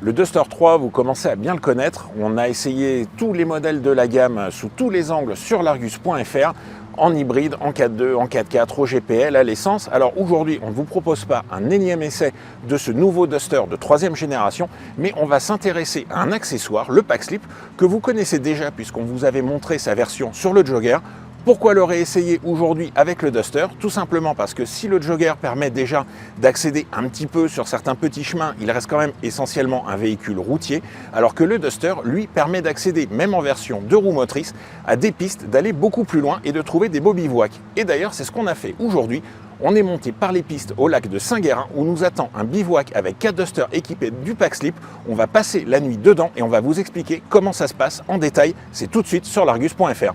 Le Duster 3, vous commencez à bien le connaître. On a essayé tous les modèles de la gamme sous tous les angles sur l'Argus.fr, en hybride, en 4.2, en 4.4, au GPL, à l'essence. Alors aujourd'hui, on ne vous propose pas un énième essai de ce nouveau Duster de 3e génération, mais on va s'intéresser à un accessoire, le pack slip, que vous connaissez déjà puisqu'on vous avait montré sa version sur le Jogger. Pourquoi le réessayer aujourd'hui avec le Duster? Tout simplement parce que si le Jogger permet déjà d'accéder un petit peu sur certains petits chemins, il reste quand même essentiellement un véhicule routier, alors que le Duster, lui, permet d'accéder, même en version 2 roues motrices, à des pistes, d'aller beaucoup plus loin et de trouver des beaux bivouacs. Et d'ailleurs, c'est ce qu'on a fait aujourd'hui. On est monté par les pistes au lac de Saint-Guérin où nous attend un bivouac avec 4 Dusters équipés du pack slip. On va passer la nuit dedans et on va vous expliquer comment ça se passe en détail. C'est tout de suite sur l'Argus.fr.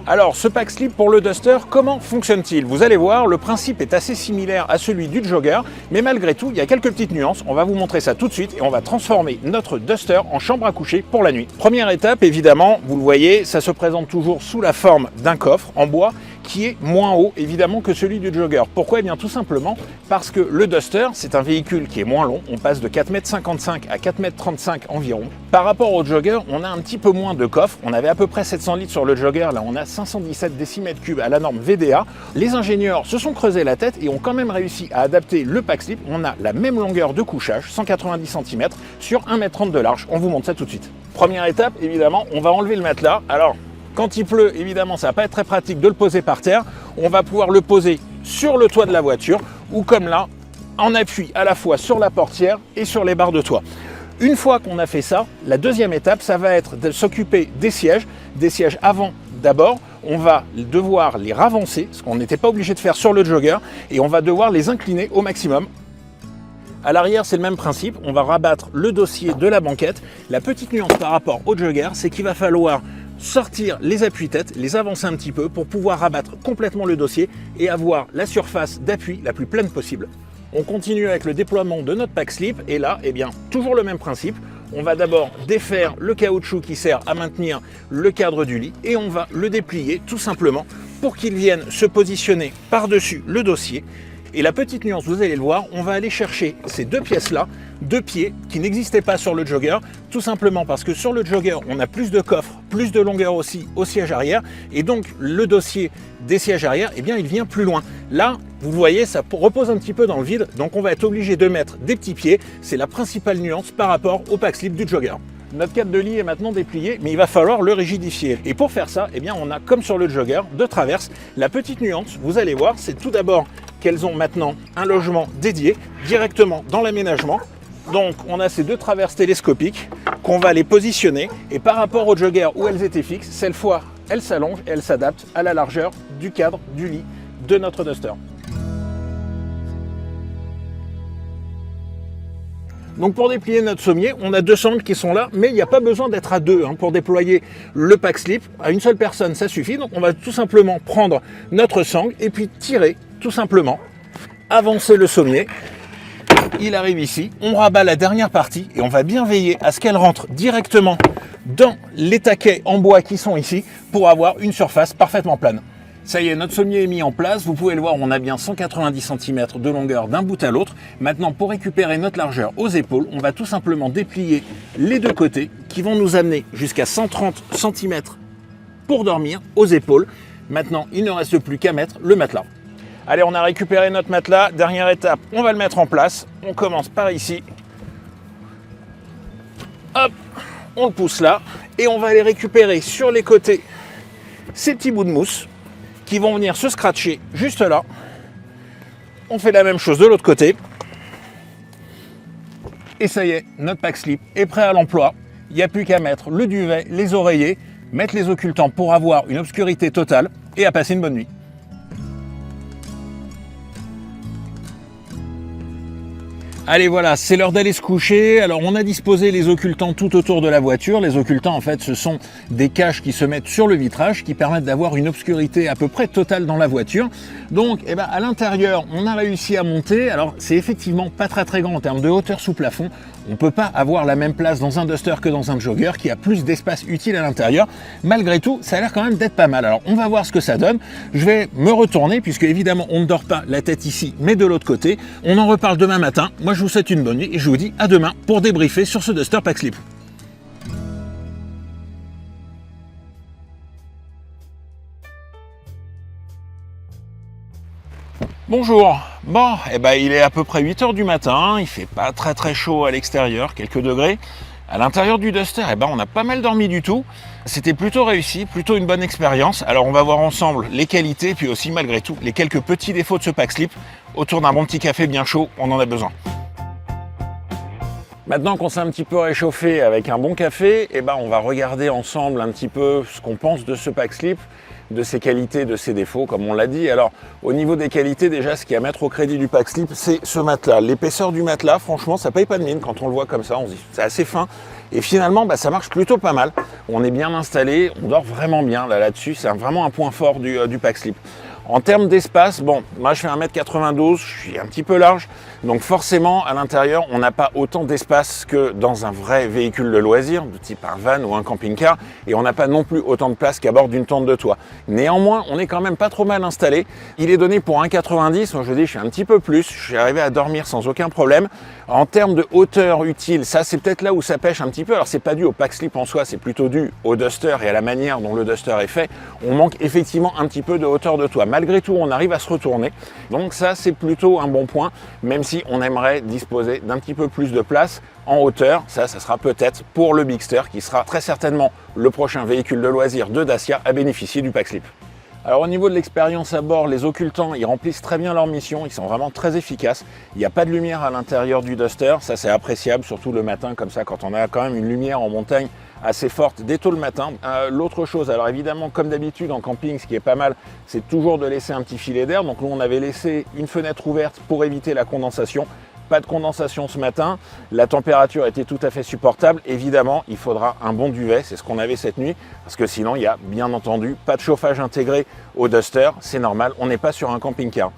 Alors, ce pack slip pour le Duster, comment fonctionne-t-il? Vous allez voir, le principe est assez similaire à celui du Jogger, mais malgré tout, il y a quelques petites nuances. On va vous montrer ça tout de suite et on va transformer notre Duster en chambre à coucher pour la nuit. Première étape, évidemment, vous le voyez, ça se présente toujours sous la forme d'un coffre en bois qui est moins haut, évidemment, que celui du Jogger. Pourquoi? Eh bien, tout simplement parce que le Duster, c'est un véhicule qui est moins long. On passe de 4,55 m à 4,35 m environ. Par rapport au Jogger, on a un petit peu moins de coffre. On avait à peu près 700 litres sur le Jogger. Là, on a 517 décimètres cubes à la norme VDA. Les ingénieurs se sont creusés la tête et ont quand même réussi à adapter le pack slip. On a la même longueur de couchage, 190 cm, sur 1,30 m de large. On vous montre ça tout de suite. Première étape, évidemment, on va enlever le matelas. Alors, quand il pleut, évidemment, ça va pas être très pratique de le poser par terre. On va pouvoir le poser sur le toit de la voiture ou comme là, en appui à la fois sur la portière et sur les barres de toit. Une fois qu'on a fait ça, la deuxième étape, ça va être de s'occuper des sièges avant d'abord. On va devoir les ravancer, ce qu'on n'était pas obligé de faire sur le Jogger, et on va devoir les incliner au maximum. À l'arrière, c'est le même principe. On va rabattre le dossier de la banquette. La petite nuance par rapport au Jogger, c'est qu'il va falloir sortir les appuis-têtes, les avancer un petit peu pour pouvoir rabattre complètement le dossier et avoir la surface d'appui la plus pleine possible. On continue avec le déploiement de notre pack slip et là, eh bien, toujours le même principe. On va d'abord défaire le caoutchouc qui sert à maintenir le cadre du lit et on va le déplier tout simplement pour qu'il vienne se positionner par-dessus le dossier. Et la petite nuance, vous allez le voir, on va aller chercher ces deux pièces-là, deux pieds qui n'existaient pas sur le Jogger, tout simplement parce que sur le Jogger, on a plus de coffre, plus de longueur aussi au siège arrière, et donc le dossier des sièges arrière, eh bien, il vient plus loin. Là, vous le voyez, ça repose un petit peu dans le vide, donc on va être obligé de mettre des petits pieds. C'est la principale nuance par rapport au pack slip du Jogger. Notre cadre de lit est maintenant déplié, mais il va falloir le rigidifier. Et pour faire ça, eh bien, on a, comme sur le Jogger, de traverse. La petite nuance, vous allez voir, c'est tout d'abord qu'elles ont maintenant un logement dédié directement dans l'aménagement. Donc, on a ces deux traverses télescopiques qu'on va les positionner. Et par rapport au Jogger où elles étaient fixes, cette fois, elles s'allongent et elles s'adaptent à la largeur du cadre du lit de notre Duster. Donc pour déplier notre sommier, on a deux sangles qui sont là, mais il n'y a pas besoin d'être à deux pour déployer le pack slip. À une seule personne, ça suffit. Donc on va tout simplement prendre notre sangle et puis tirer tout simplement, avancer le sommier. Il arrive ici, on rabat la dernière partie et on va bien veiller à ce qu'elle rentre directement dans les taquets en bois qui sont ici pour avoir une surface parfaitement plane. Ça y est, notre sommier est mis en place. Vous pouvez le voir, on a bien 190 cm de longueur d'un bout à l'autre. Maintenant, pour récupérer notre largeur aux épaules, on va tout simplement déplier les deux côtés qui vont nous amener jusqu'à 130 cm pour dormir aux épaules. Maintenant, il ne reste plus qu'à mettre le matelas. Allez, on a récupéré notre matelas. Dernière étape, on va le mettre en place. On commence par ici. Hop, on le pousse là. Et on va aller récupérer sur les côtés ces petits bouts de mousse qui vont venir se scratcher juste là. On fait la même chose de l'autre côté. Et ça y est, notre pack slip est prêt à l'emploi. Il n'y a plus qu'à mettre le duvet, les oreillers, mettre les occultants pour avoir une obscurité totale et à passer une bonne nuit. Allez voilà, c'est l'heure d'aller se coucher. Alors on a disposé les occultants tout autour de la voiture. Les occultants en fait ce sont des caches qui se mettent sur le vitrage qui permettent d'avoir une obscurité à peu près totale dans la voiture. Donc à l'intérieur on a réussi à monter. Alors c'est effectivement pas très grand en termes de hauteur sous plafond. On ne peut pas avoir la même place dans un Duster que dans un Jogger qui a plus d'espace utile à l'intérieur. Malgré tout, ça a l'air quand même d'être pas mal. Alors on va voir ce que ça donne. Je vais me retourner puisque évidemment on ne dort pas la tête ici mais de l'autre côté. On en reparle demain matin. Moi je vous souhaite une bonne nuit et je vous dis à demain pour débriefer sur ce Duster Pack Slip. Bonjour, bon, il est à peu près 8 h du matin, il fait pas très chaud à l'extérieur, quelques degrés. À l'intérieur du Duster, on a pas mal dormi du tout. C'était plutôt réussi, plutôt une bonne expérience. Alors on va voir ensemble les qualités, puis aussi malgré tout, les quelques petits défauts de ce Pack Slip. Autour d'un bon petit café bien chaud, on en a besoin. Maintenant qu'on s'est un petit peu réchauffé avec un bon café, on va regarder ensemble un petit peu ce qu'on pense de ce Pack Slip, de ses qualités, de ses défauts, comme on l'a dit. Alors, au niveau des qualités, déjà, ce qui est à mettre au crédit du Pack Slip, c'est ce matelas. L'épaisseur du matelas, franchement, ça paye pas de mine quand on le voit comme ça. On se dit, c'est assez fin. Et finalement, ça marche plutôt pas mal. On est bien installé, on dort vraiment bien là-dessus. C'est vraiment un point fort du Pack Slip. En termes d'espace, moi je fais 1m92, je suis un petit peu large, donc forcément à l'intérieur on n'a pas autant d'espace que dans un vrai véhicule de loisir, de type un van ou un camping-car, et on n'a pas non plus autant de place qu'à bord d'une tente de toit. Néanmoins, on est quand même pas trop mal installé. Il est donné pour 1,90, moi je dis je suis un petit peu plus, je suis arrivé à dormir sans aucun problème. En termes de hauteur utile, ça c'est peut-être là où ça pêche un petit peu. Alors c'est pas dû au Pack Slip en soi, c'est plutôt dû au Duster et à la manière dont le Duster est fait. On manque effectivement un petit peu de hauteur de toit. Malgré tout, on arrive à se retourner. Donc ça, c'est plutôt un bon point, même si on aimerait disposer d'un petit peu plus de place en hauteur. Ça sera peut-être pour le Bigster, qui sera très certainement le prochain véhicule de loisir de Dacia à bénéficier du Pack Slip. Alors au niveau de l'expérience à bord, les occultants, ils remplissent très bien leur mission, ils sont vraiment très efficaces. Il n'y a pas de lumière à l'intérieur du Duster, ça c'est appréciable, surtout le matin comme ça, quand on a quand même une lumière en montagne assez forte dès tôt le matin. L'autre chose, alors évidemment comme d'habitude en camping, ce qui est pas mal, c'est toujours de laisser un petit filet d'air. Donc nous on avait laissé une fenêtre ouverte pour éviter la condensation. Pas de condensation ce matin, la température était tout à fait supportable. Évidemment, il faudra un bon duvet, c'est ce qu'on avait cette nuit, parce que sinon il n'y a bien entendu pas de chauffage intégré au Duster, c'est normal, on n'est pas sur un camping-car.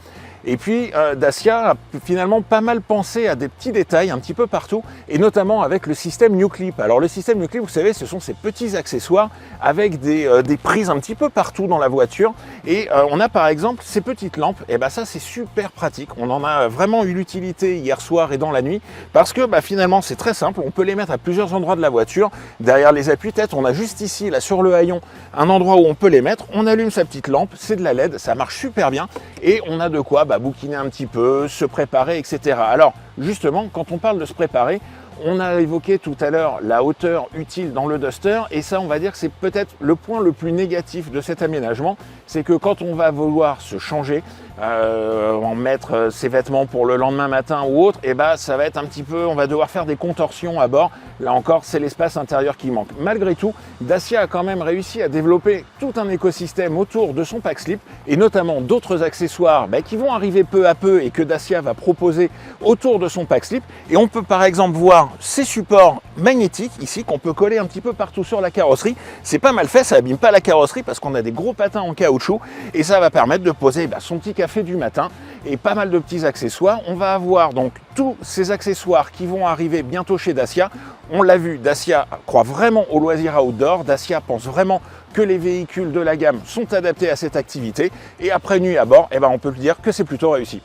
Et puis Dacia a finalement pas mal pensé à des petits détails un petit peu partout, et notamment avec le système New Clip. Alors le système New Clip, vous savez, ce sont ces petits accessoires avec des prises un petit peu partout dans la voiture. Et on a par exemple ces petites lampes, et ça c'est super pratique. On en a vraiment eu l'utilité hier soir et dans la nuit, parce que finalement c'est très simple, on peut les mettre à plusieurs endroits de la voiture. Derrière les appuis-têtes, on a juste ici, là sur le haillon, un endroit où on peut les mettre. On allume sa petite lampe, c'est de la LED, ça marche super bien, et on a de quoi bouquiner un petit peu, se préparer, etc. Alors justement, quand on parle de se préparer, on a évoqué tout à l'heure la hauteur utile dans le Duster, et ça on va dire que c'est peut-être le point le plus négatif de cet aménagement, c'est que quand on va vouloir se changer, en mettre ses vêtements pour le lendemain matin ou autre, ça va être un petit peu, on va devoir faire des contorsions à bord. Là encore, c'est l'espace intérieur qui manque. Malgré tout, Dacia a quand même réussi à développer tout un écosystème autour de son Pack Slip, et notamment d'autres accessoires qui vont arriver peu à peu et que Dacia va proposer autour de son Pack Slip. Et on peut par exemple voir ces supports magnétiques ici qu'on peut coller un petit peu partout sur la carrosserie. C'est pas mal fait, ça abîme pas la carrosserie parce qu'on a des gros patins en caoutchouc, et ça va permettre de poser son petit café du matin et pas mal de petits accessoires. On va avoir donc tous ces accessoires qui vont arriver bientôt chez Dacia. On l'a vu, Dacia croit vraiment au loisir outdoor. Dacia pense vraiment que les véhicules de la gamme sont adaptés à cette activité, et après nuit à bord, on peut dire que c'est plutôt réussi.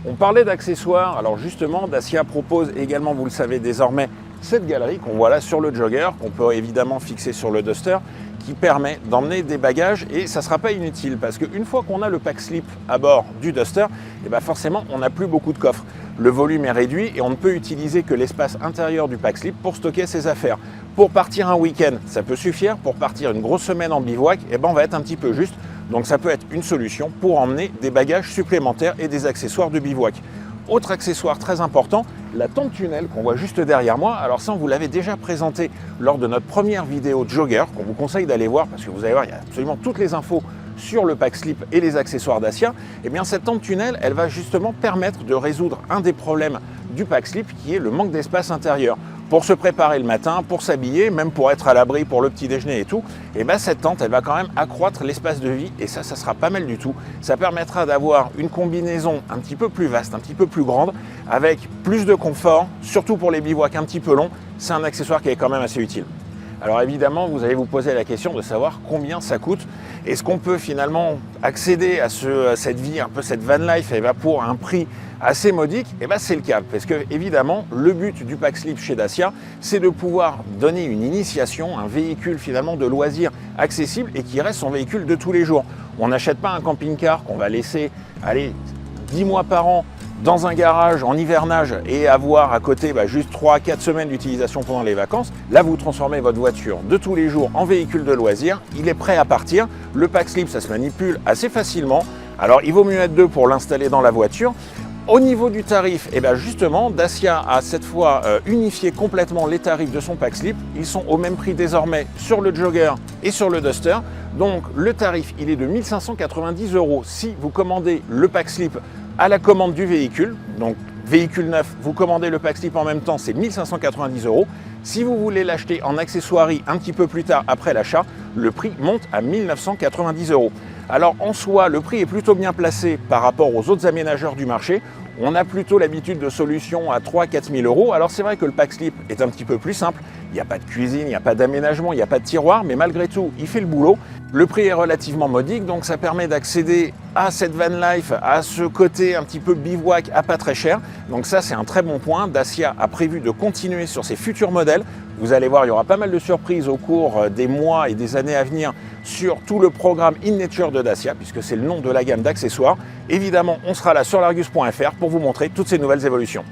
On parlait d'accessoires, alors justement Dacia propose également, vous le savez désormais, cette galerie qu'on voit là sur le Jogger, qu'on peut évidemment fixer sur le Duster, qui permet d'emmener des bagages, et ça ne sera pas inutile parce qu'une fois qu'on a le Pack Slip à bord du Duster, forcément on n'a plus beaucoup de coffres. Le volume est réduit et on ne peut utiliser que l'espace intérieur du Pack Slip pour stocker ses affaires. Pour partir un week-end, ça peut suffire. Pour partir une grosse semaine en bivouac, on va être un petit peu juste. Donc ça peut être une solution pour emmener des bagages supplémentaires et des accessoires de bivouac. Autre accessoire très important, la tente tunnel qu'on voit juste derrière moi. Alors ça, on vous l'avait déjà présenté lors de notre première vidéo de Jogger, qu'on vous conseille d'aller voir parce que vous allez voir, il y a absolument toutes les infos sur le pack slip et les accessoires Dacia, eh bien cette tente tunnel, elle va justement permettre de résoudre un des problèmes du pack slip qui est le manque d'espace intérieur. Pour se préparer le matin, pour s'habiller, même pour être à l'abri pour le petit déjeuner et tout, et bien cette tente, elle va quand même accroître l'espace de vie et ça sera pas mal du tout. Ça permettra d'avoir une combinaison un petit peu plus vaste, un petit peu plus grande, avec plus de confort, surtout pour les bivouacs un petit peu longs. C'est un accessoire qui est quand même assez utile. Alors évidemment, vous allez vous poser la question de savoir combien ça coûte. Est-ce qu'on peut finalement accéder à cette vie, un peu cette van life, et pour un prix assez modique? Et bien c'est le cas, parce que évidemment, le but du pack slip chez Dacia, c'est de pouvoir donner une initiation, un véhicule finalement de loisirs accessible et qui reste son véhicule de tous les jours. On n'achète pas un camping-car qu'on va laisser aller 10 mois par an dans un garage en hivernage et avoir à côté juste 3 à 4 semaines d'utilisation pendant les vacances. Là, vous transformez votre voiture de tous les jours en véhicule de loisir. Il est prêt à partir. Le pack slip, ça se manipule assez facilement. Alors, il vaut mieux être deux pour l'installer dans la voiture. Au niveau du tarif, justement, Dacia a cette fois unifié complètement les tarifs de son pack slip. Ils sont au même prix désormais sur le Jogger et sur le Duster. Donc, le tarif, il est de 1 590 € si vous commandez le pack slip à la commande du véhicule. Donc, véhicule neuf, vous commandez le pack slip en même temps, c'est 1 590 €. Si vous voulez l'acheter en accessoirie un petit peu plus tard après l'achat, le prix monte à 1 990 €. Alors en soi, le prix est plutôt bien placé par rapport aux autres aménageurs du marché. On a plutôt l'habitude de solutions à 3 000 à 4 000 €. Alors c'est vrai que le pack slip est un petit peu plus simple. Il n'y a pas de cuisine, il n'y a pas d'aménagement, il n'y a pas de tiroir, mais malgré tout, il fait le boulot. Le prix est relativement modique, donc ça permet d'accéder à cette van life, à ce côté un petit peu bivouac à pas très cher. Donc ça, c'est un très bon point. Dacia a prévu de continuer sur ses futurs modèles. Vous allez voir, il y aura pas mal de surprises au cours des mois et des années à venir sur tout le programme In Nature de Dacia, puisque c'est le nom de la gamme d'accessoires. Évidemment, on sera là sur largus.fr pour vous montrer toutes ces nouvelles évolutions.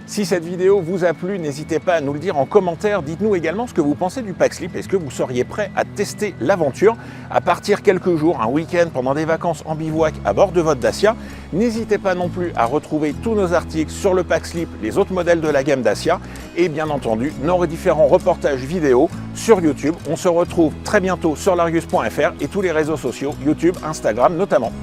Si cette vidéo vous a plu, n'hésitez pas à nous le dire en commentaire. Dites-nous également ce que vous pensez du pack slip. Est-ce que vous seriez prêt à tester l'aventure, à partir quelques jours, un week-end, pendant des vacances en bivouac à bord de votre Dacia? N'hésitez pas non plus à retrouver tous nos articles sur le pack slip, les autres modèles de la gamme Dacia et bien entendu nos différents reportages vidéo sur YouTube. On se retrouve très bientôt sur largus.fr et tous les réseaux sociaux, YouTube, Instagram notamment.